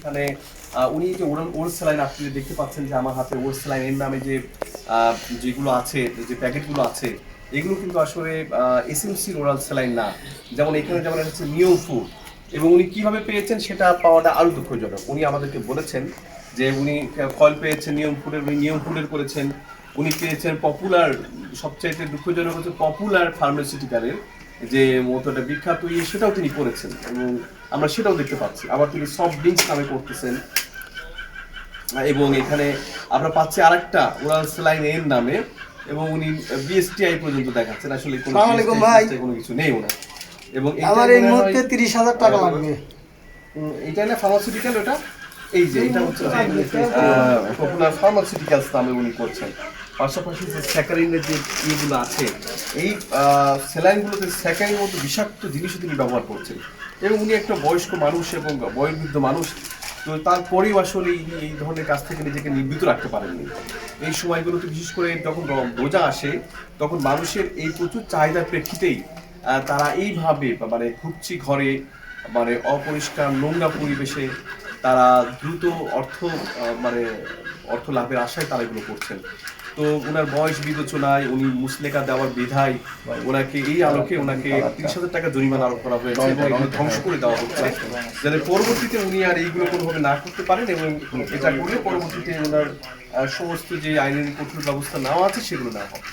এখানে উনি যে ওরাল স্যালাইন আপনি দেখতে পাচ্ছেন যে আমার হাতে ওরাল স্যালাইন এর নামে যে যেগুলো আছে, যে প্যাকেটগুলো আছে, এগুলো কিন্তু আসলে এসএমসির ওরাল স্যালাইন না। যেমন এখানে যেমন হচ্ছে নিও ফুড, এবং উনি কিভাবে পেয়েছেন সেটা পাওয়াটা আরো দুঃখজনক। উনি আমাদেরকে বলেছেন যে উনি কল পেয়েছেন নিয়ম ফুডের, উনি নিয়ম ফুডের করেছেন। উনি পেয়েছেন পপুলার, সবচাইতে দুঃখজনক হচ্ছে পপুলার ফার্মাসিউটিক্যালের যে মতোটা বিখ্যাত সেটাও তিনি করেছেন, এবং আমরা সেটাও দেখতে পাচ্ছি। আবার তিনি সফট ড্রিঙ্কস নামে করতেছেন, এবং এখানে আমরা পাচ্ছি আরেকটা ওরাল স্যালাইন এর নামে, এবং উনি বিএসটিআই পর্যন্ত দেখাচ্ছেন। আসলে কোনো আসসালামু আলাইকুম ভাই, কোনো কিছু নেই ওনার। এবং আমার এই মুহূর্তে 30,000 টাকা লাগবে। এটা না ফার্মাসিউটিক্যাল, ওটা এই যে এটা হচ্ছে পপুলার ফার্মাসিউটিক্যালস নামে উনি করছেন। পাশাপাশি যে স্যাকারিনের যে ইয়েগুলো আছে, এই স্যালাইনগুলোতে স্যাকারিনের মতো বিষাক্ত জিনিসও তিনি ব্যবহার করছেন। এবং উনি একটা বয়স্ক মানুষ এবং বয়োবৃদ্ধ মানুষ, তো তারপরেও আসলে এই ধরনের কাজ থেকে নিজেকে নিবৃত রাখতে পারেননি। এই সময়গুলোতে বিশেষ করে যখন রোজা আসে, তখন মানুষের এই প্রচুর চাহিদার প্রেক্ষিতেই তারা এইভাবে মানে ঘুরছি ঘরে, মানে অপরিষ্কার নোংরা পরিবেশে তারা দ্রুত মানে অর্থ লাভের আশায় তারা এগুলো করছেন। তো ওনার বয়স বিবেচনায় উনি মুসলেকা দেওয়ার বিধায় ওনাকে এই আলোকে ওনাকে 30,000 টাকা জরিমানা আরোপ করা হয়েছে এবং এগুলো ধ্বংস করে দেওয়া হচ্ছে, যাতে পরবর্তীতে উনি আর এইগুলো কোনোভাবে না করতে পারেন, এবং এটা করলে পরবর্তীতে ওনার সমস্ত যে আইনের কঠোর ব্যবস্থা নেওয়া আছে সেগুলো না হয়।